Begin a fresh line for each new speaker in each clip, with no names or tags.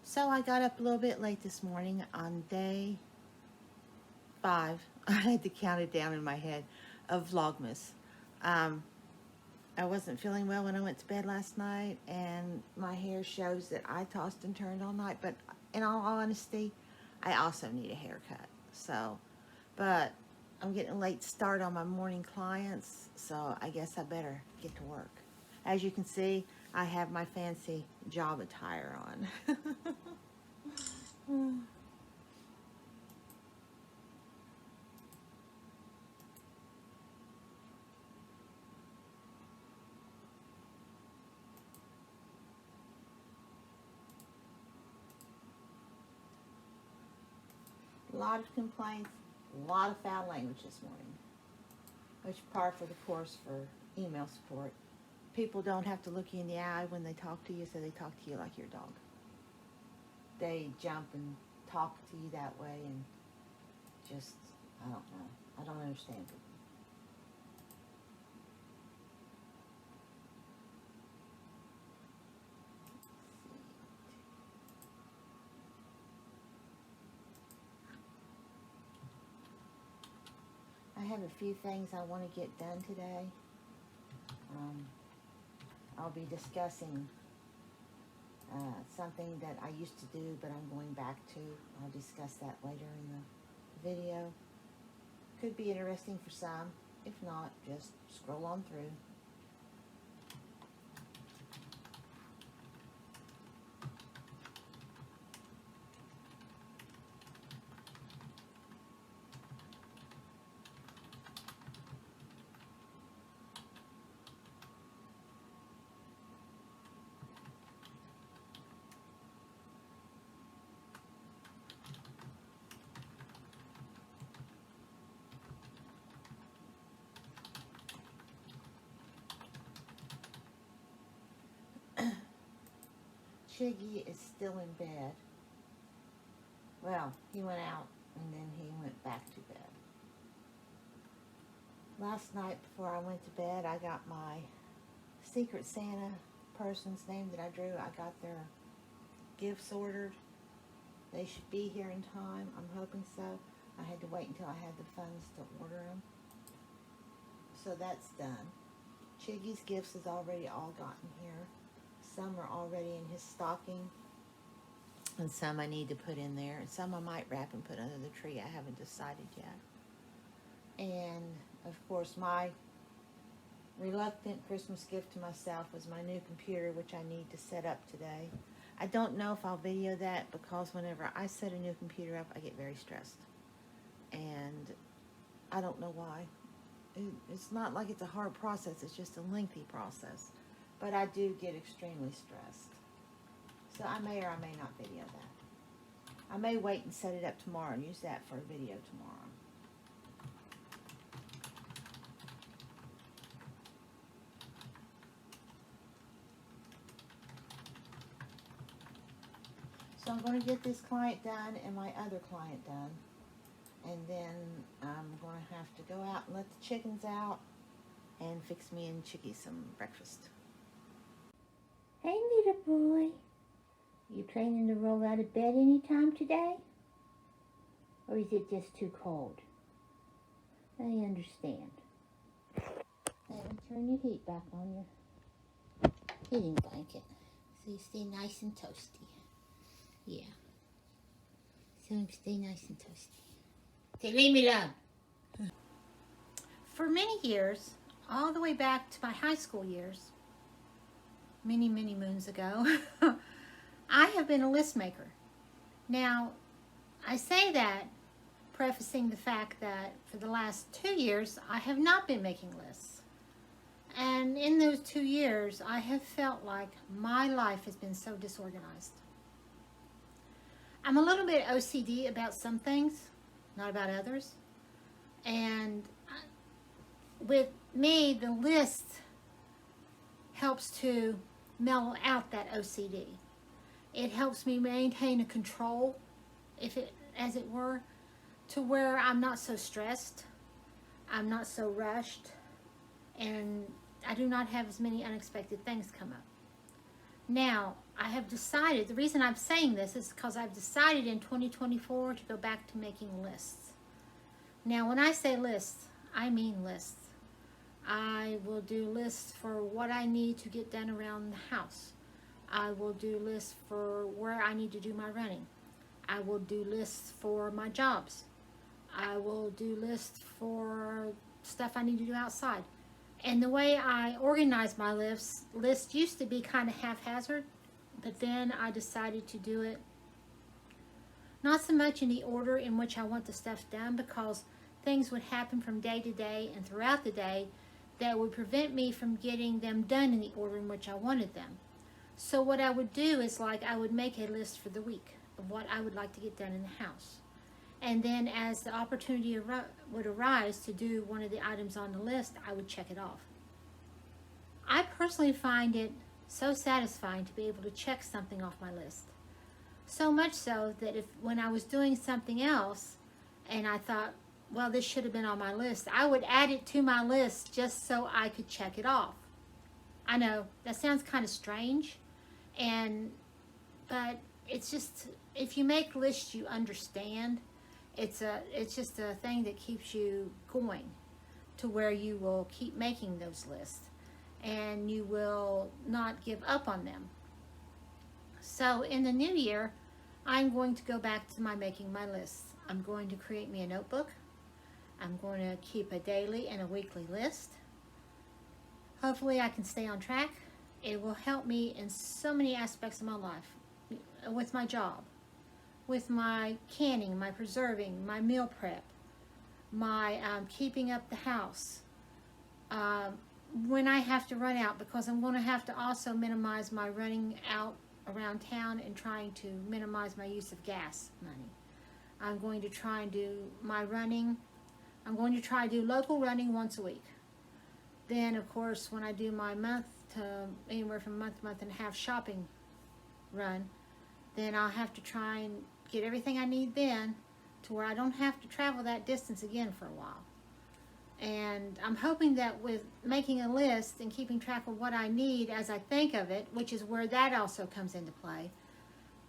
So I got up a little bit late this morning on day 5. I had to count it down in my head of Vlogmas. Um, I wasn't feeling well when I went to bed last night, and my hair shows that I tossed and turned all night. But in all honesty, I also need a haircut. But I'm getting a late start on my morning clients, so I guess I better get to work. As you can see, I have my fancy job attire on. A lot of complaints, a lot of foul language this morning, which is par for the course for email support. People don't have to look you in the eye when they talk to you, so they talk to you like your dog. They jump and talk to you that way, and just, I don't know. I don't understand it. I have a few things I want to get done today. I'll be discussing something that I used to do, but I'm going back to. I'll discuss that later in the video. Could be interesting for some. If not, just scroll on through. Chiggy is still in bed. Well, he went out and then he went back to bed. Last night before I went to bed, I got my Secret Santa person's name that I drew. I got their gifts ordered. They should be here in time. I'm hoping so. I had to wait until I had the funds to order them. So that's done. Chiggy's gifts is already all gotten here. Some are already in his stocking, and some I need to put in there, and some I might wrap and put under the tree. I haven't decided yet. And of course, my reluctant Christmas gift to myself was my new computer, which I need to set up today. I don't know if I'll video that, because whenever I set a new computer up, I get very stressed, and I don't know why. It's not like it's a hard process, it's just a lengthy process. But I do get extremely stressed. So I may or I may not video that. I may wait and set it up tomorrow and use that for a video tomorrow. So I'm going to get this client done and my other client done. And then I'm going to have to go out and let the chickens out and fix me and Chicky some breakfast.
Hey, little boy. You planning to roll out of bed anytime today? Or is it just too cold? I understand. Then turn your heat back on your heating blanket so you stay nice and toasty. Yeah. So you stay nice and toasty. Say, leave me alone.
For many years, all the way back to my high school years, many, many moons ago, I have been a list maker. Now, I say that prefacing the fact that for the last 2 years, I have not been making lists. And in those 2 years, I have felt like my life has been so disorganized. I'm a little bit OCD about some things, not about others. And with me, the list helps to mellow out that OCD. It helps me maintain a control, as it were, to where I'm not so stressed, I'm not so rushed, and I do not have as many unexpected things come up. Now, I have decided, the reason I'm saying this is because I've decided in 2024 to go back to making lists. Now, when I say lists, I mean lists. I will do lists for what I need to get done around the house. I will do lists for where I need to do my running. I will do lists for my jobs. I will do lists for stuff I need to do outside. And the way I organize my list used to be kind of haphazard, but then I decided to do it not so much in the order in which I want the stuff done, because things would happen from day to day and throughout the day that would prevent me from getting them done in the order in which I wanted them. So what I would do is, like, I would make a list for the week of what I would like to get done in the house. And then as the opportunity would arise to do one of the items on the list, I would check it off. I personally find it so satisfying to be able to check something off my list. So much so that when I was doing something else and I thought, well, this should have been on my list, I would add it to my list just so I could check it off. I know that sounds kind of strange, but it's just, if you make lists, you understand. It's just a thing that keeps you going to where you will keep making those lists and you will not give up on them. So in the new year, I'm going to go back to making my lists. I'm going to create me a notebook. I'm going to keep a daily and a weekly list. Hopefully I can stay on track. It will help me in so many aspects of my life, with my job, with my canning, my preserving, my meal prep, my keeping up the house, when I have to run out, because I'm going to have to also minimize my running out around town and trying to minimize my use of gas money. I'm going to try and do my running. I'm going to try to do local running once a week. Then, of course, when I do my anywhere from month and a half shopping run, then I'll have to try and get everything I need then to where I don't have to travel that distance again for a while. And I'm hoping that with making a list and keeping track of what I need as I think of it, which is where that also comes into play,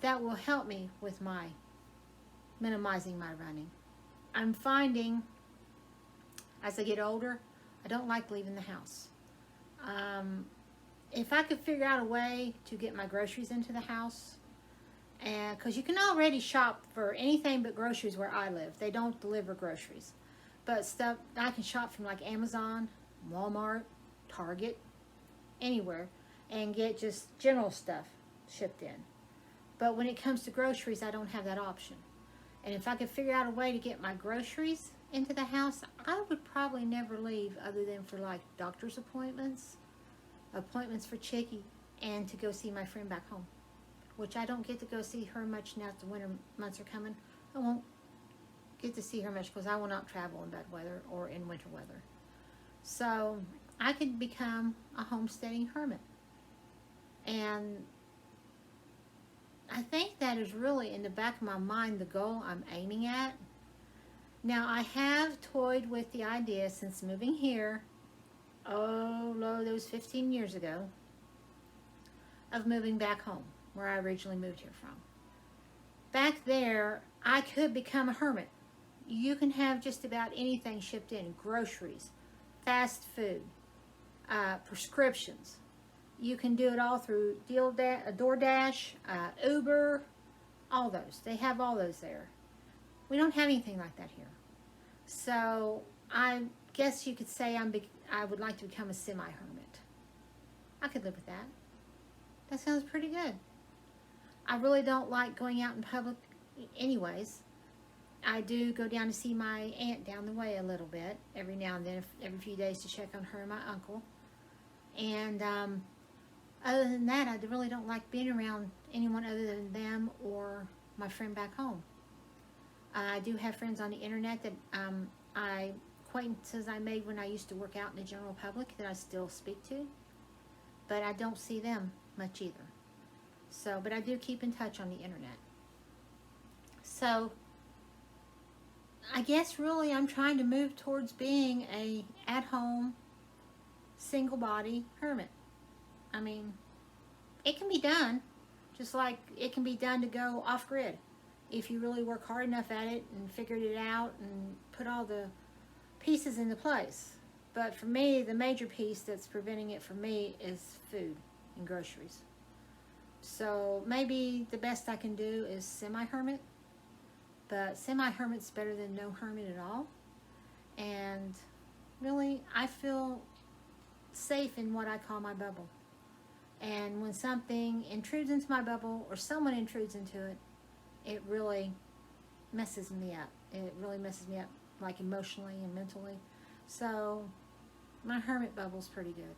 that will help me with my minimizing my running. I'm finding as I get older, I don't like leaving the house. If I could figure out a way to get my groceries into the house, and because you can already shop for anything but groceries where I live. They don't deliver groceries. But stuff, I can shop from like Amazon, Walmart, Target, anywhere, and get just general stuff shipped in. But when it comes to groceries, I don't have that option. And if I could figure out a way to get my groceries into the house, I would probably never leave other than for like doctor's appointments for Chicky, and to go see my friend back home, which I don't get to go see her much now that the winter months are coming. I won't get to see her much because I will not travel in bad weather or in winter weather. So I could become a homesteading hermit. And I think that is really in the back of my mind the goal I'm aiming at. Now, I have toyed with the idea since moving here, those 15 years ago, of moving back home, where I originally moved here from. Back there, I could become a hermit. You can have just about anything shipped in, groceries, fast food, prescriptions. You can do it all through DoorDash, Uber, all those. They have all those there. We don't have anything like that here. So I guess you could say I would like to become a semi-hermit. I could live with that. That sounds pretty good. I really don't like going out in public anyways. I do go down to see my aunt down the way a little bit every now and then, every few days, to check on her and my uncle. And other than that, I really don't like being around anyone other than them or my friend back home. I do have friends on the internet that acquaintances I made when I used to work out in the general public that I still speak to, but I don't see them much either. So, but I do keep in touch on the internet. So, I guess really I'm trying to move towards being a at-home, single-body hermit. I mean, it can be done. Just like it can be done to go off-grid if you really work hard enough at it and figured it out and put all the pieces into place. But for me, the major piece that's preventing it for me is food and groceries. So maybe the best I can do is semi-hermit. But semi-hermit's better than no hermit at all. And really, I feel safe in what I call my bubble. And when something intrudes into my bubble or someone intrudes into it, it really messes me up. It really messes me up, like emotionally and mentally. So my hermit bubble's pretty good.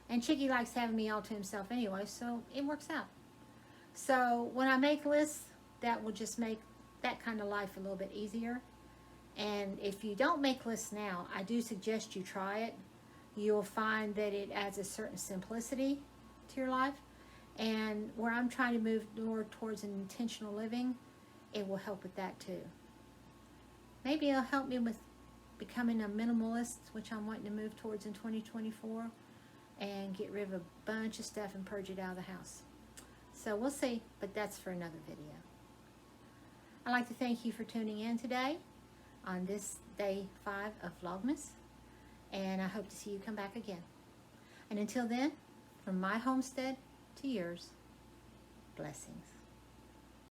And Chicky likes having me all to himself anyway, so it works out. So when I make lists, that will just make that kind of life a little bit easier. And if you don't make lists now, I do suggest you try it. You'll find that it adds a certain simplicity to your life. And where I'm trying to move more towards an intentional living, it will help with that too. Maybe it'll help me with becoming a minimalist, which I'm wanting to move towards in 2024, and get rid of a bunch of stuff and purge it out of the house. So we'll see, but that's for another video. I'd like to thank you for tuning in today on this day 5 of Vlogmas, and I hope to see you come back again. And until then, from my homestead to yours, blessings.